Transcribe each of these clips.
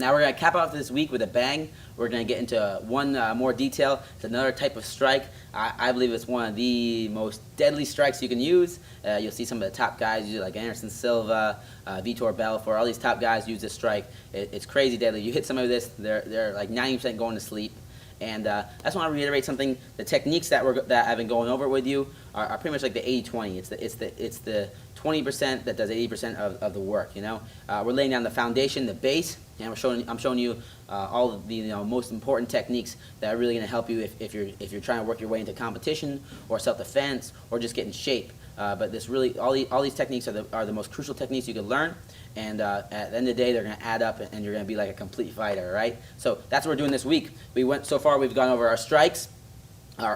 Now we're going to cap off this week with a bang. We're going to get into one more detail. It's another type of strike. I believe it's one of the most deadly strikes you can use. You'll see some of the top guys use it, like Anderson Silva, Vitor Belfort. All these top guys use this strike. It's crazy deadly. You hit somebody with this, they're like 90% going to sleep. And I just want to reiterate something. The techniques that I've been going over with you are pretty much like the 80-20. It's the 20% that does 80% of the work. You know, we're laying down the foundation, the base, and I'm showing you all of the most important techniques that are really going to help you if you're trying to work your way into competition or self-defense or just get in shape. But this really all these techniques are the most crucial techniques you can learn. And at the end of the day, they're going to add up, and you're going to be like a complete fighter, all right? So that's what we're doing this week. So far, we've gone over our strikes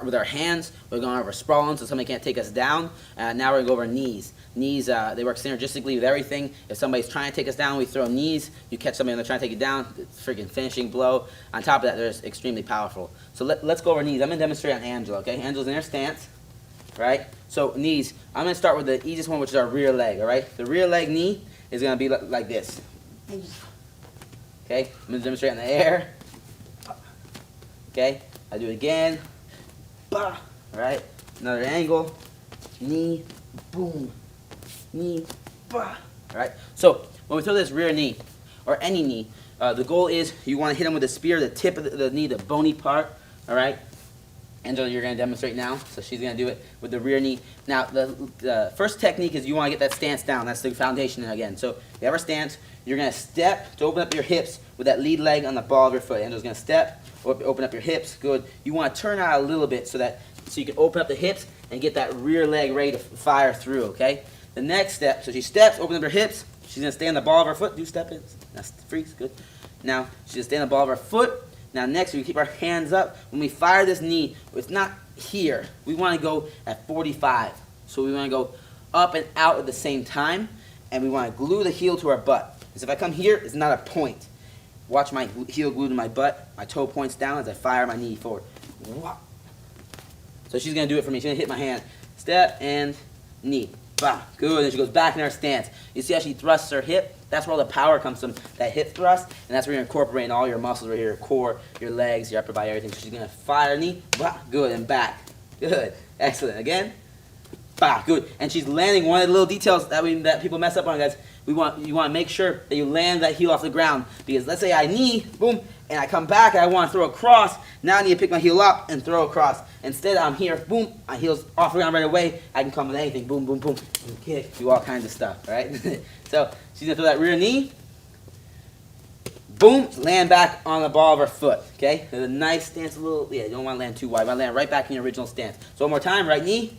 with our hands. We've gone over sprawling, so somebody can't take us down. Now we're going to go over knees. Knees, they work synergistically with everything. If somebody's trying to take us down, we throw knees. You catch somebody and they're trying to take you down, it's a freaking finishing blow. On top of that, they're extremely powerful. So let's go over knees. I'm going to demonstrate on Angela, okay? Angela's in her stance, right? So knees, I'm going to start with the easiest one, which is our rear leg, all right? The rear leg knee is going to be like this. Okay, I'm going to demonstrate in the air. Okay, I do it again. Bah, right? Another angle. Knee, boom. Knee, bah. All right, so when we throw this rear knee, or any knee, the goal is you want to hit them with a spear, the tip of the knee, the bony part, all right? Angela, you're going to demonstrate now, so she's going to do it with the rear knee. Now, the first technique is you want to get that stance down. That's the foundation again. So you have our stance. You're going to step to open up your hips with that lead leg on the ball of your foot. Angela's going to step, open up your hips. Good. You want to turn out a little bit so you can open up the hips and get that rear leg ready to fire through, okay? The next step, so she steps, open up her hips. She's going to stay on the ball of her foot. Do step in. That's freeze. Good. Now, she's going to stay on the ball of her foot. Now next, we keep our hands up. When we fire this knee, it's not here. We want to go at 45. So we want to go up and out at the same time, and we want to glue the heel to our butt. Because if I come here, it's not a point. Watch my heel glue to my butt. My toe points down as I fire my knee forward. So she's going to do it for me. She's going to hit my hand. Step and knee. Bah. Good. And she goes back in her stance. You see how she thrusts her hip? That's where all the power comes from, that hip thrust, and that's where you're incorporating all your muscles right here, your core, your legs, your upper body, everything. So she's going to fire knee, bah, good, and back. Good. Excellent. Again, bah, good. And she's landing one of the little details that people mess up on, guys. You want to make sure that you land that heel off the ground, because let's say I knee, boom, and I come back and I want to throw across. Now I need to pick my heel up and throw across. Instead, I'm here, boom, my heel's off the ground right away. I can come with anything, boom, boom, boom, and kick, do all kinds of stuff, right? So she's going to throw that rear knee, boom, land back on the ball of her foot, okay? There's a nice stance, you don't want to land too wide. You want to land right back in your original stance. So one more time, right knee,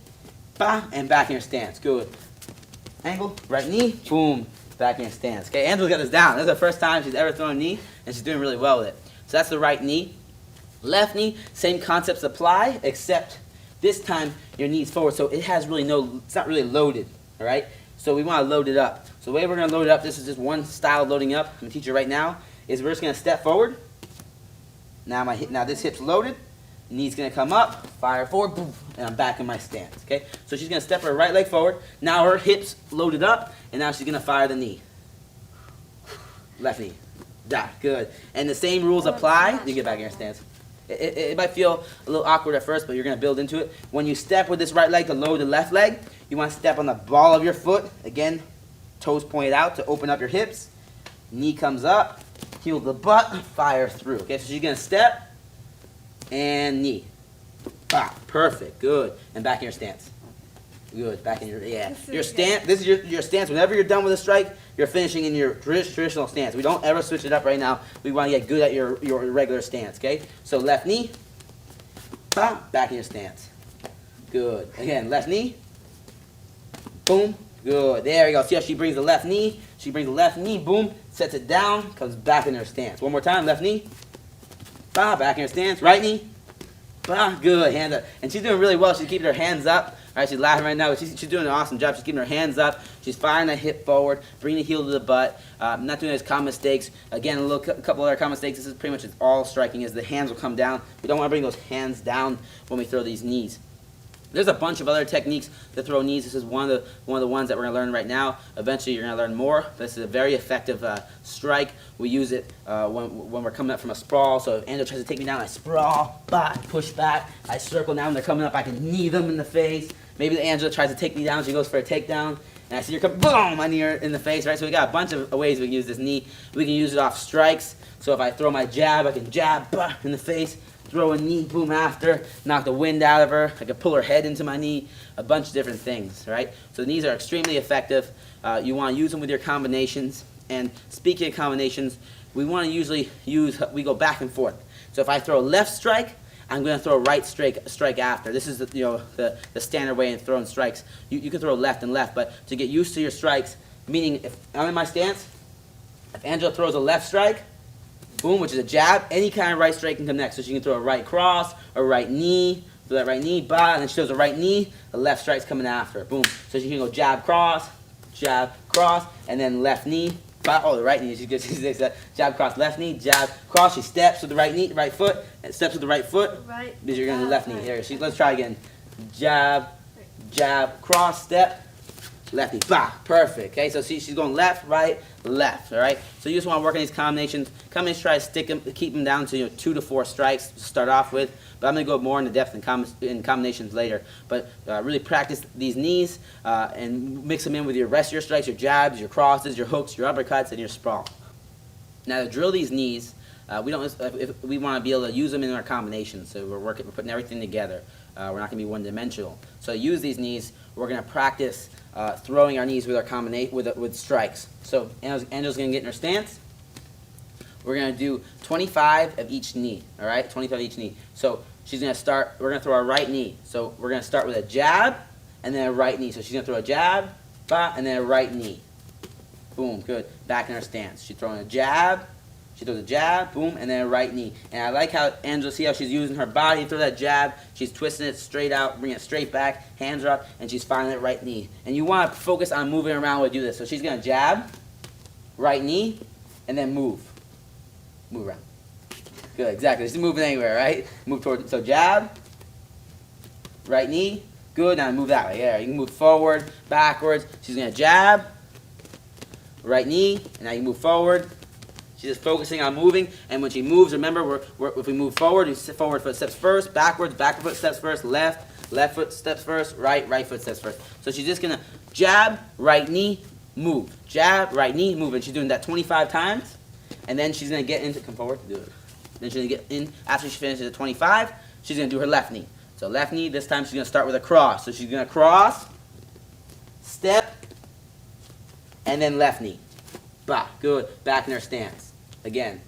bah, and back in your stance, good. Angle, right knee, boom, back in your stance. Okay, Angela's got this down. This is the first time she's ever thrown a knee, and she's doing really well with it. So that's the right knee. Left knee, same concepts apply, except this time your knee's forward, so it has really it's not really loaded, all right? So we want to load it up. So the way we're going to load it up, this is just one style of loading up. I'm going to teach you right now, is we're just going to step forward. Now this hip's loaded. Knee's going to come up, fire forward, boom, and I'm back in my stance, okay? So she's going to step her right leg forward. Now her hip's loaded up, and now she's going to fire the knee. Left knee. Da, good. And the same rules apply. You get back in your stance. It might feel a little awkward at first, but you're going to build into it. When you step with this right leg to load the left leg, you want to step on the ball of your foot. Again, toes pointed out to open up your hips. Knee comes up, heel to the butt, fire through. Okay, so she's going to step and knee. Ah, perfect, good. And back in your stance. Good, back in your stance. This is your stance. Whenever you're done with a strike, you're finishing in your traditional stance. We don't ever switch it up right now. We want to get good at your regular stance, okay? So left knee, bah, back in your stance. Good. Again, left knee, boom, good. There we go. See how she brings the left knee? She brings the left knee, boom, sets it down, comes back in her stance. One more time, left knee, bah, back in her stance. Right knee, bah, good, hands up. And she's doing really well. She's keeping her hands up. All right, she's laughing right now, but she's doing an awesome job. She's keeping her hands up. She's firing the hip forward, bringing the heel to the butt. Not doing those common mistakes. Again, a couple other common mistakes. This is pretty much all striking is the hands will come down. We don't want to bring those hands down when we throw these knees. There's a bunch of other techniques to throw knees. This is one of the ones that we're going to learn right now. Eventually, you're going to learn more. This is a very effective strike. We use it when we're coming up from a sprawl. So if Angel tries to take me down, I sprawl, push back. I circle now, and they're coming up. I can knee them in the face. Maybe Angela tries to take me down. She goes for a takedown, and I see her come, boom, my knee in the face. Right. So we got a bunch of ways we can use this knee. We can use it off strikes. So if I throw my jab, I can jab in the face. Throw a knee, boom, after, knock the wind out of her. I can pull her head into my knee, a bunch of different things, right? So the knees are extremely effective. You want to use them with your combinations. And speaking of combinations, we want to usually we go back and forth. So if I throw a left strike, I'm going to throw a right strike after. This is the standard way in throwing strikes. You can throw left and left, but to get used to your strikes, meaning if I'm in my stance, if Angela throws a left strike, boom, which is a jab, any kind of right strike can come next. So she can throw a right cross, a right knee, throw that right knee, and then she throws a right knee, the left strike's coming after, boom. So she can go jab, cross, and then left knee, the right knee, she gets jab, cross, left knee, jab, cross, she steps with the right knee, right foot, and steps with the right foot, right, because you're going to the left knee. Here, let's try again. Jab, jab, cross, step, lefty, perfect. Okay, so see, she's going left, right, left. All right. So you just want to work on these combinations. Try to stick them, keep them down to 2 to 4 strikes to start off with. But I'm going to go more into depth in combinations later. But really practice these knees and mix them in with your rest of your strikes, your jabs, your crosses, your hooks, your uppercuts, and your sprawl. Now to drill these knees, we want to be able to use them in our combinations. So we're putting everything together. We're not going to be one-dimensional. So to use these knees, we're going to practice throwing our knees with our with strikes. So Angel's going to get in her stance. We're going to do 25 of each knee. All right, 25 of each knee. So she's going to start. We're going to throw our right knee. So we're going to start with a jab and then a right knee. So she's going to throw a jab, and then a right knee. Boom, good. Back in her stance. She's throwing a jab. She throws a jab, boom, and then a right knee. And I like how Angela, see how she's using her body to throw that jab. She's twisting it straight out, bringing it straight back, hands are up, and she's finding that right knee. And you want to focus on moving around when you do this. So she's going to jab, right knee, and then move. Move around. Good, exactly. She's moving anywhere, right? Move toward, so jab, right knee, good. Now move that way. Yeah, you can move forward, backwards. She's going to jab, right knee, and now you move forward. She's just focusing on moving, and when she moves, remember, if we move forward, forward foot steps first, backwards, backward foot steps first, left foot steps first, right foot steps first. So she's just going to jab, right knee, move. Jab, right knee, move. And she's doing that 25 times, and then she's going to come forward to do it. Then she's going to get in, after she finishes at 25, she's going to do her left knee. So left knee, this time she's going to start with a cross. So she's going to cross, step, and then left knee. Good. Back in her stance. Again.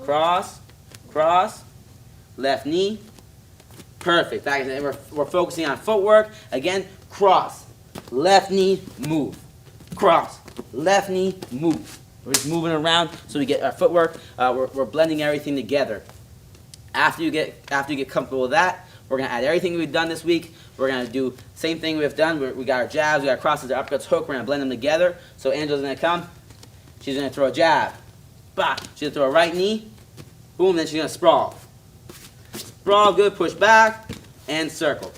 Cross, left knee. Perfect. Back in, we're focusing on footwork. Again, cross, left knee, move. Cross, left knee, move. We're just moving around so we get our footwork. We're blending everything together. After you get comfortable with that, we're going to add everything we've done this week. We're going to do the same thing we've done. We got our jabs, we got our crosses, our uppercuts, hook. We're going to blend them together. So Angela's going to come. She's going to throw a jab. She's going to throw a right knee. Boom, then she's going to sprawl. Sprawl, good, push back, and circle.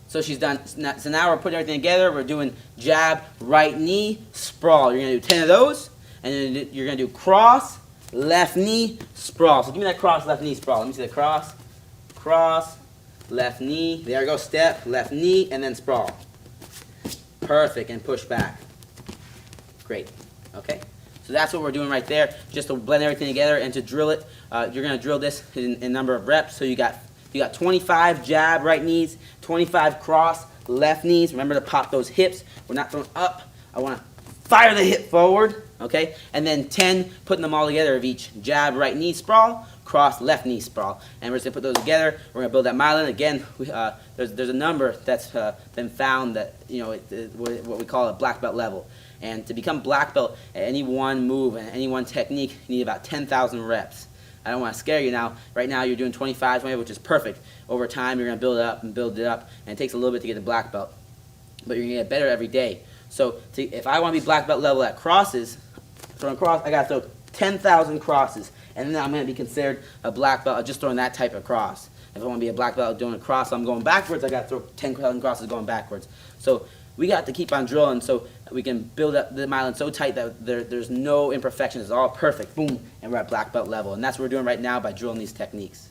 So she's done. So now we're putting everything together. We're doing jab, right knee, sprawl. You're going to do 10 of those. And then you're going to do cross, left knee, sprawl. So give me that cross, left knee, sprawl. Let me see the cross, left knee. There we go, step, left knee, and then sprawl. Perfect, and push back. Great. Okay, so that's what we're doing right there, just to blend everything together and to drill it. You're going to drill this in a number of reps. So you got 25 jab right knees, 25 cross left knees. Remember to pop those hips. We're not throwing up. I want to fire the hip forward, okay? And then 10, putting them all together of each jab right knee sprawl, cross left knee sprawl. And we're just going to put those together. We're going to build that myelin. Again, there's a number that's been found that, what we call a black belt level. And to become black belt at any one move and any one technique, you need about 10,000 reps. I don't want to scare you now. Right now you're doing 25, which is perfect. Over time you're going to build it up and build it up. And it takes a little bit to get the black belt. But you're going to get better every day. So if I want to be black belt level at crosses, throwing cross, I got to throw 10,000 crosses. And then I'm going to be considered a black belt just throwing that type of cross. If I want to be a black belt doing a cross, I'm going backwards, I got to throw 10 crosses going backwards. So we got to keep on drilling so we can build up the myelin so tight that there's no imperfections. It's all perfect. Boom. And we're at black belt level. And that's what we're doing right now by drilling these techniques.